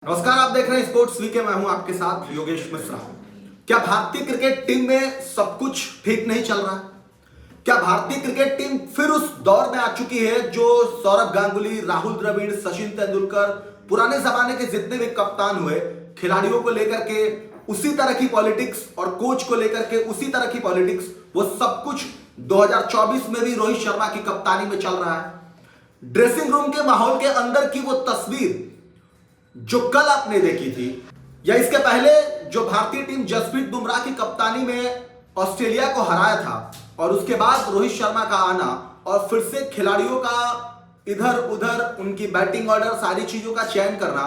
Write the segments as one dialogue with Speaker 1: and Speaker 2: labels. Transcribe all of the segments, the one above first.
Speaker 1: नमस्कार, आप देख रहे हैं स्पोर्ट्स वीके। मैं हूं आपके साथ योगेश मिश्रा। क्या भारतीय क्रिकेट टीम में सब कुछ ठीक नहीं चल रहा है? क्या भारतीय क्रिकेट टीम फिर उस दौर में आ चुकी है जो सौरव गांगुली, राहुल द्रविड़, सचिन तेंदुलकर, पुराने जमाने के जितने भी कप्तान हुए, खिलाड़ियों को लेकर के उसी तरह की पॉलिटिक्स और कोच को लेकर के उसी तरह की पॉलिटिक्स, वो सब कुछ 2024 में भी रोहित शर्मा की कप्तानी में चल रहा है। ड्रेसिंग रूम के माहौल के अंदर की वो तस्वीर जो कल आपने देखी थी, या इसके पहले जो भारतीय टीम जसप्रीत बुमराह की कप्तानी में ऑस्ट्रेलिया को हराया था, और उसके बाद रोहित शर्मा का आना और फिर से खिलाड़ियों का इधर उधर उनकी बैटिंग ऑर्डर, सारी चीजों का चयन करना,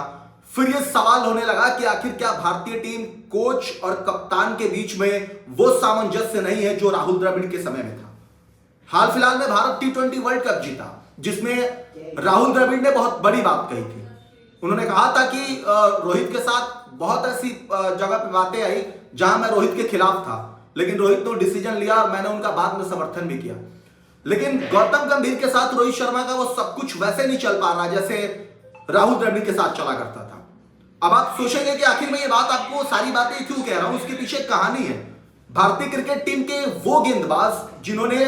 Speaker 1: फिर यह सवाल होने लगा कि आखिर क्या भारतीय टीम कोच और कप्तान के बीच में वो सामंजस्य नहीं है जो राहुल द्रविड़ के समय में था। हाल फिलहाल में भारत T20 वर्ल्ड कप जीता, जिसमें राहुल द्रविड़ ने बहुत बड़ी बात कही थी। उन्होंने कहा था कि रोहित के साथ बहुत ऐसी जगह पे बातें आई जहां मैं रोहित के खिलाफ था, लेकिन रोहित ने डिसीजन लिया और मैंने उनका बाद में समर्थन भी किया। लेकिन गौतम गंभीर के साथ रोहित शर्मा का वो सब कुछ वैसे नहीं चल पा रहा जैसे राहुल द्रविड़ के साथ चला करता था। अब आप सोचेंगे कि आखिर में ये बात, आपको सारी बातें क्यों कह रहा हूं, उसके पीछे कहानी है। भारतीय क्रिकेट टीम के वो गेंदबाज जिन्होंने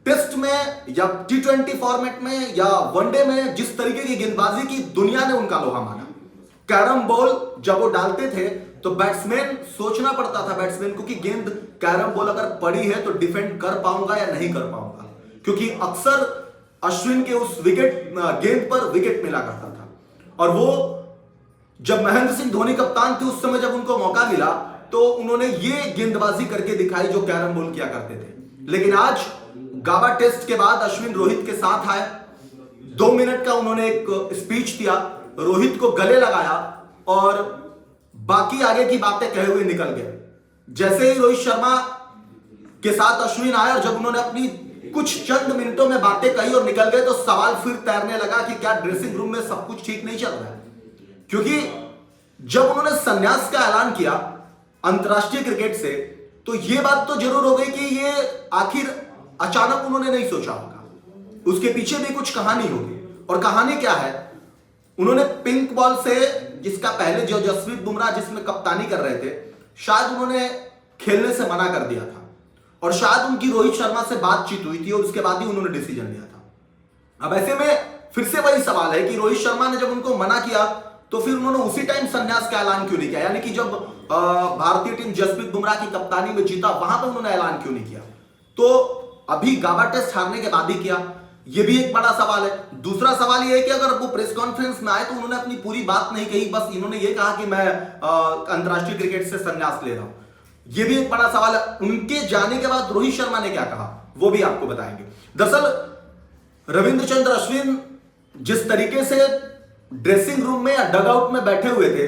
Speaker 1: टेस्ट में या T20 फॉर्मेट में या वनडे में जिस तरीके की गेंदबाजी की दुनिया ने उनका लोहा माना, कैरम बॉल जब वो डालते थे तो बैट्समैन सोचना पड़ता था बैट्समैन को कि गेंद कैरम बॉल अगर पड़ी है तो डिफेंड कर पाऊंगा या नहीं कर पाऊंगा, क्योंकि अक्सर अश्विन के उस गेंद पर विकेट मिला करता था। और वो जब महेंद्र सिंह धोनी कप्तान थे उस समय जब उनको मौका मिला तो उन्होंने ये गेंदबाजी करके दिखाई जो कैरम बॉल किया करते थे। लेकिन आज गाबा टेस्ट के बाद अश्विन रोहित के साथ आए, 2 मिनट का उन्होंने एक स्पीच दिया, रोहित को गले लगाया और बाकी आगे की बातें कहे हुए निकल गए। जैसे ही रोहित शर्मा के साथ अश्विन आए और जब उन्होंने अपनी कुछ चंद मिनटों में बातें कही और निकल गए, तो सवाल फिर तैरने लगा कि क्या ड्रेसिंग रूम में सब कुछ ठीक नहीं चल रहा है। क्योंकि जब उन्होंने संन्यास का ऐलान किया अंतरराष्ट्रीय क्रिकेट से, तो यह बात तो जरूर हो गई कि ये आखिर अचानक उन्होंने नहीं सोचा होगा, उसके पीछे भी कुछ कहानी होगी। और कहानी क्या है? उन्होंने पिंक बॉल से, जिसका पहले जो जसप्रीत बुमराह जिसमें कप्तानी कर रहे थे, शायद उन्होंने खेलने से मना कर दिया था, और शायद उनकी रोहित शर्मा से बातचीत हुई थी और उसके बाद ही उन्होंने डिसीजन लिया था। अब ऐसे में फिर से वही सवाल है कि रोहित शर्मा ने जब उनको मना किया तो फिर उन्होंने उसी टाइम संन्यास का ऐलान क्यों नहीं किया? यानी कि जब भारतीय टीम जसप्रीत बुमराह की कप्तानी में जीता, वहां पर उन्होंने ऐलान क्यों नहीं किया? तो अभी गाबा टेस्ट हारने के बाद ही किया, यह भी एक बड़ा सवाल है। दूसरा सवाल यह है कि अगर वो प्रेस कॉन्फ्रेंस में आए तो उन्होंने अपनी पूरी बात नहीं कही, बस इन्होंने ये कहा कि मैं अंतरराष्ट्रीय क्रिकेट से संन्यास ले रहा हूं। यह भी एक बड़ा सवाल है। उनके जाने के बाद रोहित शर्मा ने क्या कहा वो भी आपको बताएंगे। दरअसल रविंद्र चंद्र अश्विन जिस तरीके से ड्रेसिंग रूम में या डगआउट में बैठे हुए थे,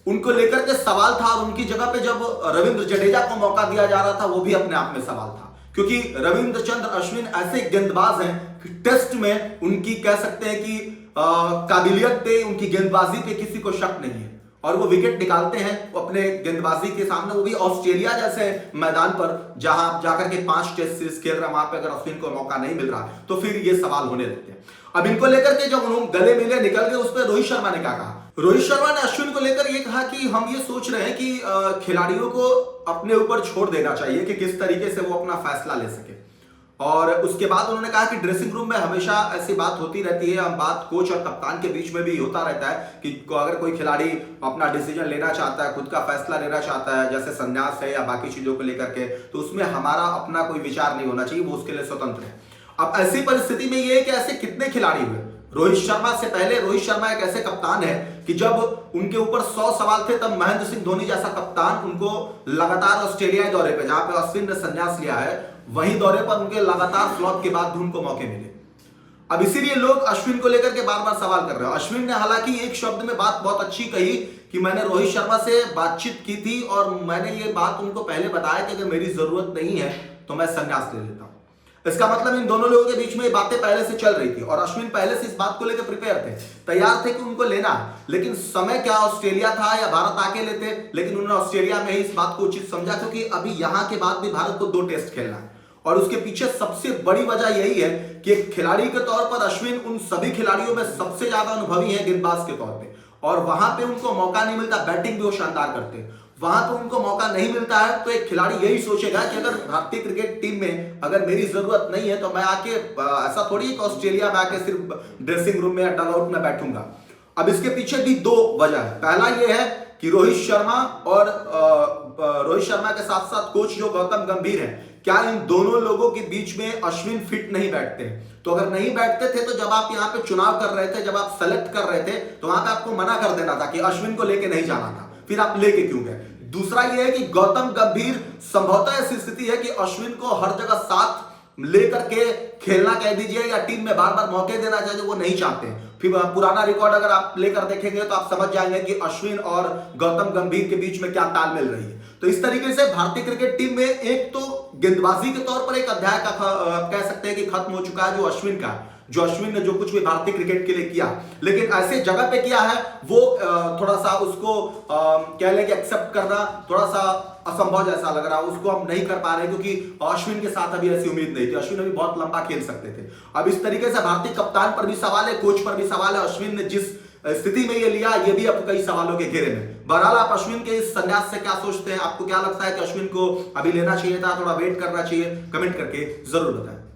Speaker 1: उनको लेकर के सवाल था, और उनकी जगह पे जब रविंद्र जडेजा को मौका दिया जा रहा था वो भी अपने आप में सवाल था। क्योंकि रविंद्र चंद्र अश्विन ऐसे गेंदबाज हैं कि टेस्ट में उनकी कह सकते हैं कि काबिलियत पे, उनकी गेंदबाजी पे किसी को शक नहीं है, और वो विकेट निकालते हैं अपने गेंदबाजी के सामने, वो भी ऑस्ट्रेलिया जैसे मैदान पर जहां आप जाकर के 5 टेस्ट सीरीज खेल रहे हैं, वहां पे अगर अश्विन को मौका नहीं मिल रहा तो फिर ये सवाल होने लगते हैं। अब इनको लेकर के जब उन्होंने गले मिले, निकल गए, उस पर रोहित शर्मा ने क्या कहा? रोहित शर्मा ने अश्विन को लेकर यह कहा कि हम ये सोच रहे हैं कि खिलाड़ियों को अपने ऊपर छोड़ देना चाहिए कि किस तरीके से वो अपना फैसला ले सके। और उसके बाद उन्होंने कहा कि ड्रेसिंग रूम में हमेशा ऐसी बात होती रहती है, हम बात कोच और कप्तान के बीच में भी होता रहता है कि अगर कोई खिलाड़ी अपना डिसीजन लेना चाहता है, खुद का फैसला लेना चाहता है, जैसे संन्यास है या बाकी चीजों को लेकर के, तो उसमें हमारा अपना कोई विचार नहीं होना चाहिए, वो उसके लिए स्वतंत्र है। अब ऐसी परिस्थिति में यह है कि ऐसे कितने खिलाड़ी हुए? रोहित शर्मा से पहले रोहित शर्मा एक ऐसे कप्तान है कि जब उनके ऊपर 100 सवाल थे तब महेंद्र सिंह धोनी जैसा कप्तान उनको लगातार ऑस्ट्रेलियाई दौरे पे, जहां पे अश्विन ने संन्यास लिया है, वही दौरे पर उनके लगातार फ्लॉप के बाद भी उनको मौके मिले। अब इसीलिए लोग अश्विन को लेकर के बार बार सवाल कर रहे हैं। अश्विन ने हालांकि एक शब्द में बात बहुत अच्छी कही कि मैंने रोहित शर्मा से बातचीत की थी और मैंने ये बात उनको पहले बताया कि अगर मेरी जरूरत नहीं है तो मैं संन्यास ले लेता हूं। इसका मतलब इन दोनों लोगों के बीच में ये बातें पहले से चल रही थी और अश्विन पहले से इस बात को लेकर प्रिपेयर थे, तैयार थे कि उनको लेना है। लेकिन समय क्या ऑस्ट्रेलिया था या भारत आके लेते, लेकिन उन्होंने ऑस्ट्रेलिया में ही इस बात को उचित समझा, क्योंकि अभी यहां के बाद भी भारत को 2 टेस्ट खेलना है। और उसके पीछे सबसे बड़ी वजह यही है कि एक खिलाड़ी के तौर पर अश्विन उन सभी खिलाड़ियों में सबसे ज्यादा अनुभवी है गेंदबाज के तौर पे, और वहां पे उनको मौका नहीं मिलता, बैटिंग भी वो शानदार करते हैं, वहां पे उनको मौका नहीं मिलता है, तो एक खिलाड़ी यही सोचेगा कि अगर भारतीय क्रिकेट टीम में अगर मेरी जरूरत नहीं है तो मैं आके ऐसा थोड़ी है कि ऑस्ट्रेलिया में आके सिर्फ ड्रेसिंग रूम में या डगआउट में बैठूंगा। अब इसके पीछे भी दो वजह है। पहला यह है कि रोहित शर्मा और रोहित शर्मा के साथ साथ कोच जो गौतम गंभीर है, क्या इन दोनों लोगों के बीच में अश्विन फिट नहीं बैठते? तो अगर नहीं बैठते थे तो जब आप यहाँ पे चुनाव कर रहे थे, जब आप सेलेक्ट कर रहे थे, तो वहां पे आपको मना कर देना था कि अश्विन को लेके नहीं जाना था, फिर आप लेके क्यों गए? दूसरा यह है कि गौतम गंभीर संभवतः ऐसी स्थिति है कि अश्विन को हर जगह साथ लेकर के खेलना कह दीजिए या टीम में बार बार मौके देना चाहिए, वो नहीं चाहते। फिर पुराना रिकॉर्ड अगर आप लेकर देखेंगे तो आप समझ जाएंगे कि अश्विन और गौतम गंभीर के बीच में क्या तालमेल रही है। तो इस तरीके से भारतीय क्रिकेट टीम में एक तो गेंदबाजी के तौर पर एक अध्याय का कह सकते हैं कि खत्म हो चुका है, जो अश्विन ने जो कुछ भी भारतीय क्रिकेट के लिए किया, लेकिन ऐसे जगह पे किया है वो थोड़ा सा उसको कह लें कि एक्सेप्ट करना थोड़ा सा असंभव जैसा लग रहा है, उसको हम नहीं कर पा रहे क्योंकि अश्विन के साथ अभी ऐसी उम्मीद नहीं थी। अश्विन अभी बहुत लंबा खेल सकते थे। अब इस तरीके से भारतीय कप्तान पर भी सवाल है, कोच पर भी सवाल है, अश्विन ने जिस स्थिति में ये लिया ये भी अब कई सवालों के घेरे में। बहरहाल आप अश्विन के इस संन्यास से क्या सोचते हैं? आपको क्या लगता है कि अश्विन को अभी लेना चाहिए था, थोड़ा वेट करना चाहिए? कमेंट करके जरूर बताएं।